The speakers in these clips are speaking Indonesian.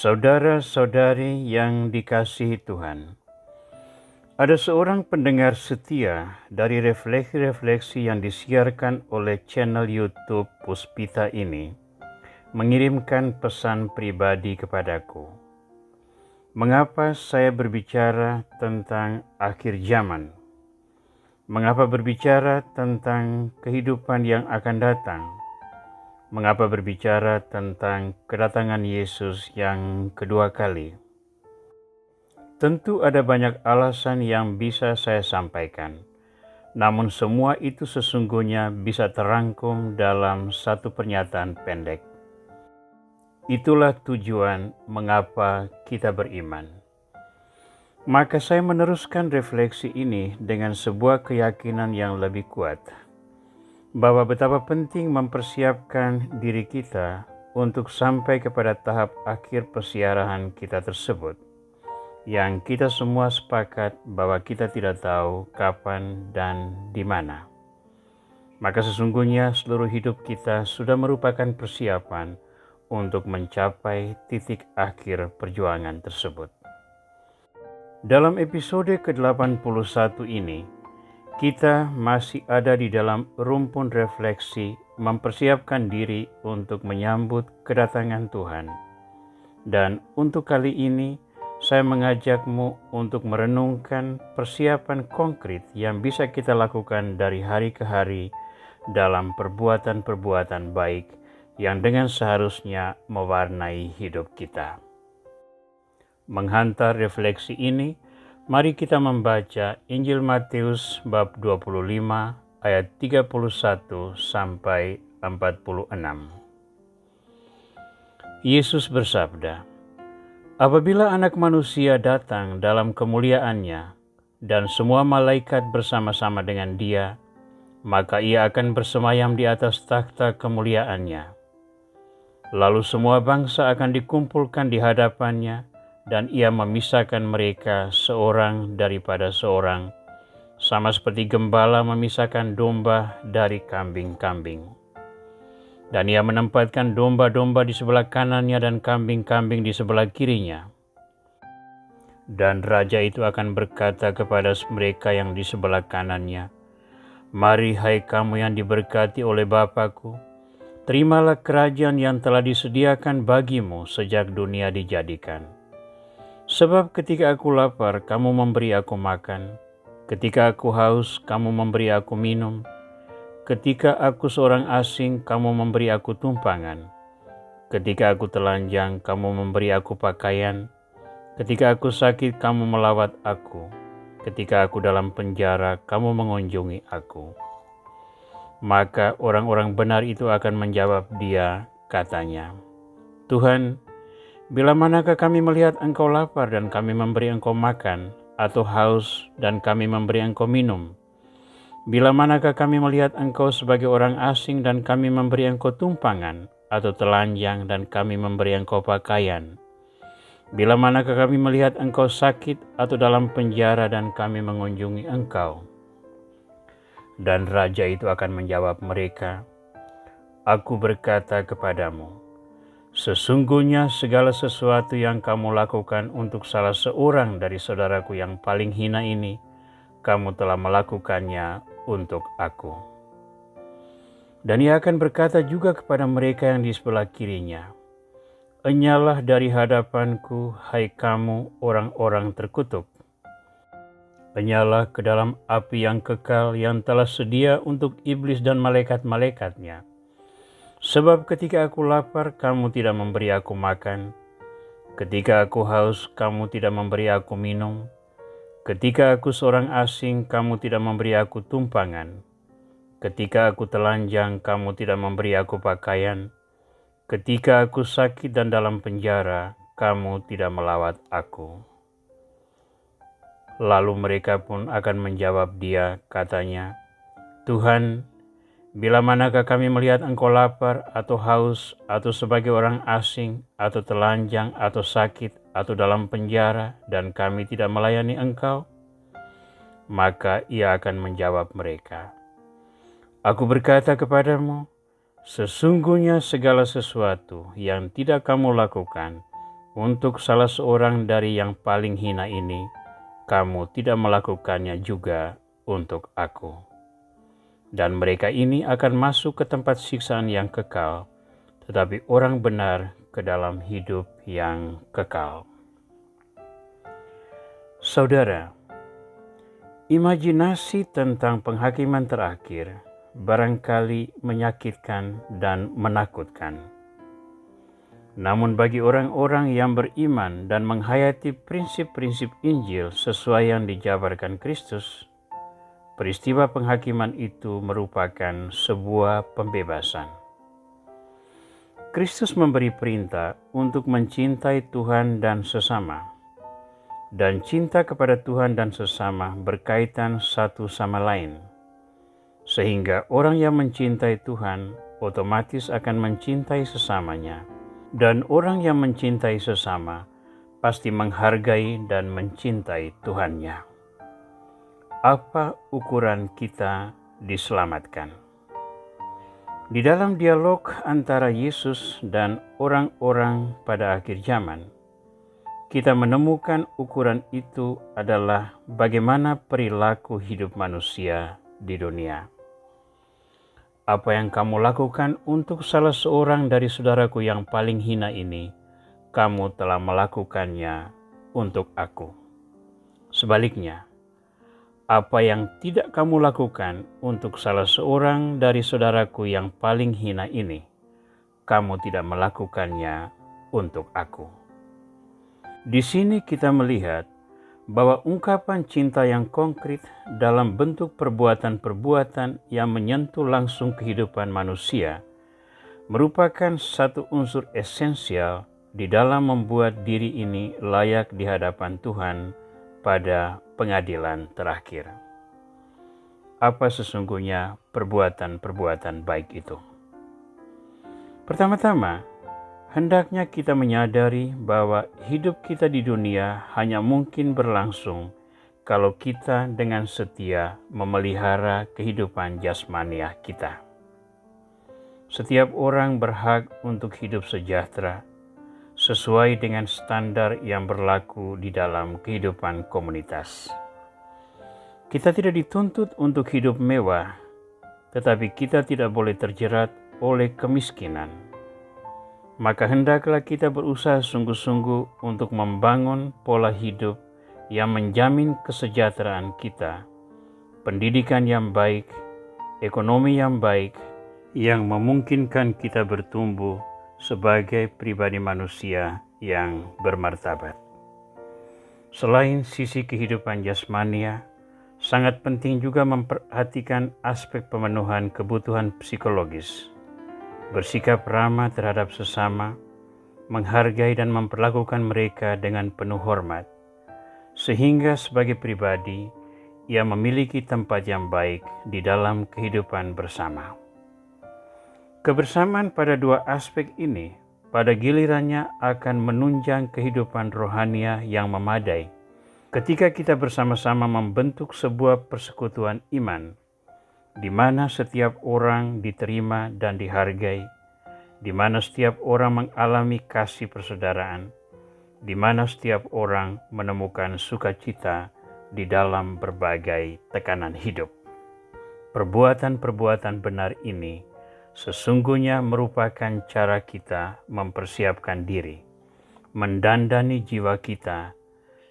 Saudara-saudari yang dikasihi Tuhan, ada seorang pendengar setia dari refleksi-refleksi yang disiarkan oleh channel YouTube Puspita ini mengirimkan pesan pribadi kepadaku. Mengapa saya berbicara tentang akhir zaman? Mengapa berbicara tentang kehidupan yang akan datang? Mengapa berbicara tentang kedatangan Yesus yang kedua kali? Tentu ada banyak alasan yang bisa saya sampaikan, namun semua itu sesungguhnya bisa terangkum dalam satu pernyataan pendek. Itulah tujuan mengapa kita beriman. Maka saya meneruskan refleksi ini dengan sebuah keyakinan yang lebih kuat, bahwa betapa penting mempersiapkan diri kita untuk sampai kepada tahap akhir persiarahan kita tersebut, yang kita semua sepakat bahwa kita tidak tahu kapan dan di mana. Maka sesungguhnya seluruh hidup kita sudah merupakan persiapan untuk mencapai titik akhir perjuangan tersebut. Dalam episode ke-81 ini, kita masih ada di dalam rumpun refleksi mempersiapkan diri untuk menyambut kedatangan Tuhan. Dan untuk kali ini, saya mengajakmu untuk merenungkan persiapan konkret yang bisa kita lakukan dari hari ke hari dalam perbuatan-perbuatan baik yang dengan seharusnya mewarnai hidup kita. Menghantar refleksi ini, mari kita membaca Injil Matius bab 25 ayat 31 sampai 46. Yesus bersabda, "Apabila Anak Manusia datang dalam kemuliaannya dan semua malaikat bersama-sama dengan Dia, maka Ia akan bersemayam di atas takhta kemuliaannya. Lalu semua bangsa akan dikumpulkan di hadapannya, dan Ia memisahkan mereka seorang daripada seorang, sama seperti gembala memisahkan domba dari kambing-kambing. Dan Ia menempatkan domba-domba di sebelah kanannya dan kambing-kambing di sebelah kirinya. Dan Raja itu akan berkata kepada mereka yang di sebelah kanannya, 'Mari hai kamu yang diberkati oleh Bapa-Ku, terimalah kerajaan yang telah disediakan bagimu sejak dunia dijadikan. Sebab ketika aku lapar, kamu memberi aku makan. Ketika aku haus, kamu memberi aku minum. Ketika aku seorang asing, kamu memberi aku tumpangan. Ketika aku telanjang, kamu memberi aku pakaian. Ketika aku sakit, kamu melawat aku. Ketika aku dalam penjara, kamu mengunjungi aku.' Maka orang-orang benar itu akan menjawab Dia, katanya, 'Tuhan, bila manakah kami melihat Engkau lapar dan kami memberi Engkau makan, atau haus dan kami memberi Engkau minum? Bila manakah kami melihat Engkau sebagai orang asing dan kami memberi Engkau tumpangan, atau telanjang dan kami memberi Engkau pakaian? Bila manakah kami melihat Engkau sakit atau dalam penjara dan kami mengunjungi Engkau?' Dan Raja itu akan menjawab mereka, 'Aku berkata kepadamu, sesungguhnya segala sesuatu yang kamu lakukan untuk salah seorang dari saudaraku yang paling hina ini, kamu telah melakukannya untuk aku.' Dan Ia akan berkata juga kepada mereka yang di sebelah kirinya, 'Enyalah dari hadapanku, hai kamu orang-orang terkutuk. Enyalah ke dalam api yang kekal yang telah sedia untuk iblis dan malaikat-malaikatnya. Sebab ketika aku lapar, kamu tidak memberi aku makan. Ketika aku haus, kamu tidak memberi aku minum. Ketika aku seorang asing, kamu tidak memberi aku tumpangan. Ketika aku telanjang, kamu tidak memberi aku pakaian. Ketika aku sakit dan dalam penjara, kamu tidak melawat aku.' Lalu mereka pun akan menjawab Dia, katanya, 'Tuhan, bila manakah kami melihat Engkau lapar atau haus atau sebagai orang asing atau telanjang atau sakit atau dalam penjara dan kami tidak melayani Engkau?' Maka Ia akan menjawab mereka, 'Aku berkata kepadamu, sesungguhnya segala sesuatu yang tidak kamu lakukan untuk salah seorang dari yang paling hina ini, kamu tidak melakukannya juga untuk aku. Dan mereka ini akan masuk ke tempat siksaan yang kekal, tetapi orang benar ke dalam hidup yang kekal. Saudara, imajinasi tentang penghakiman terakhir barangkali menyakitkan dan menakutkan. Namun bagi orang-orang yang beriman dan menghayati prinsip-prinsip Injil sesuai yang dijabarkan Kristus, peristiwa penghakiman itu merupakan sebuah pembebasan. Kristus memberi perintah untuk mencintai Tuhan dan sesama, dan cinta kepada Tuhan dan sesama berkaitan satu sama lain, sehingga orang yang mencintai Tuhan otomatis akan mencintai sesamanya. Dan orang yang mencintai sesama pasti menghargai dan mencintai Tuhannya. Apa ukuran kita diselamatkan? Di dalam dialog antara Yesus dan orang-orang pada akhir zaman, kita menemukan ukuran itu adalah bagaimana perilaku hidup manusia di dunia. Apa yang kamu lakukan untuk salah seorang dari saudaraku yang paling hina ini, kamu telah melakukannya untuk aku. Sebaliknya, apa yang tidak kamu lakukan untuk salah seorang dari saudaraku yang paling hina ini, kamu tidak melakukannya untuk aku. Di sini kita melihat bahwa ungkapan cinta yang konkret dalam bentuk perbuatan-perbuatan yang menyentuh langsung kehidupan manusia merupakan satu unsur esensial di dalam membuat diri ini layak di hadapan Tuhan pada pengadilan terakhir. Apa sesungguhnya perbuatan-perbuatan baik itu? Pertama-tama, hendaknya kita menyadari bahwa hidup kita di dunia hanya mungkin berlangsung kalau kita dengan setia memelihara kehidupan jasmaniah kita. Setiap orang berhak untuk hidup sejahtera sesuai dengan standar yang berlaku di dalam kehidupan komunitas. Kita tidak dituntut untuk hidup mewah, tetapi kita tidak boleh terjerat oleh kemiskinan. Maka hendaklah kita berusaha sungguh-sungguh untuk membangun pola hidup yang menjamin kesejahteraan kita, pendidikan yang baik, ekonomi yang baik, yang memungkinkan kita bertumbuh sebagai pribadi manusia yang bermartabat. Selain sisi kehidupan jasmania, sangat penting juga memperhatikan aspek pemenuhan kebutuhan psikologis. Bersikap ramah terhadap sesama, menghargai dan memperlakukan mereka dengan penuh hormat, sehingga sebagai pribadi ia memiliki tempat yang baik di dalam kehidupan bersama. Kebersamaan pada dua aspek ini pada gilirannya akan menunjang kehidupan rohania yang memadai ketika kita bersama-sama membentuk sebuah persekutuan iman, di mana setiap orang diterima dan dihargai, di mana setiap orang mengalami kasih persaudaraan, di mana setiap orang menemukan sukacita di dalam berbagai tekanan hidup. Perbuatan-perbuatan benar ini sesungguhnya merupakan cara kita mempersiapkan diri, mendandani jiwa kita,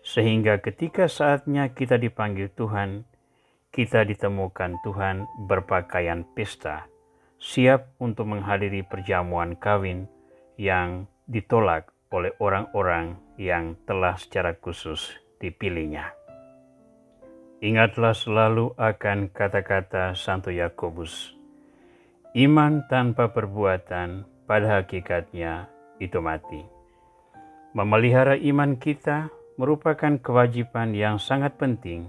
sehingga ketika saatnya kita dipanggil Tuhan, kita ditemukan Tuhan berpakaian pesta, siap untuk menghadiri perjamuan kawin yang ditolak oleh orang-orang yang telah secara khusus dipilihnya. Ingatlah selalu akan kata-kata Santo Yakobus, iman tanpa perbuatan pada hakikatnya itu mati. Memelihara iman kita merupakan kewajiban yang sangat penting,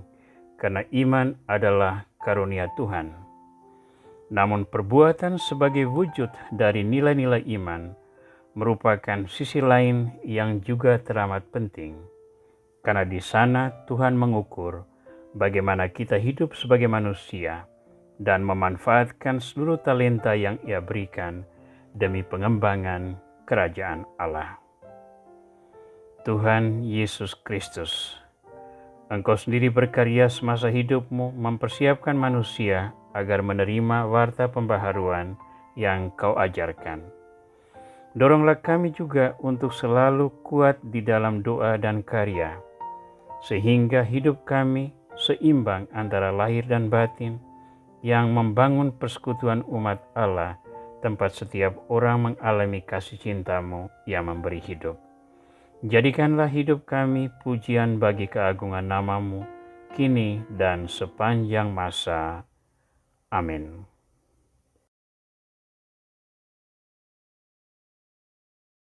karena iman adalah karunia Tuhan. Namun perbuatan sebagai wujud dari nilai-nilai iman merupakan sisi lain yang juga teramat penting. Karena di sana Tuhan mengukur bagaimana kita hidup sebagai manusia dan memanfaatkan seluruh talenta yang Ia berikan demi pengembangan kerajaan Allah. Tuhan Yesus Kristus. Engkau sendiri berkarya semasa hidupmu mempersiapkan manusia agar menerima warta pembaharuan yang kau ajarkan. Doronglah kami juga untuk selalu kuat di dalam doa dan karya, sehingga hidup kami seimbang antara lahir dan batin, yang membangun persekutuan umat Allah, tempat setiap orang mengalami kasih cinta-Mu yang memberi hidup. Jadikanlah hidup kami pujian bagi keagungan nama-Mu, kini dan sepanjang masa. Amin.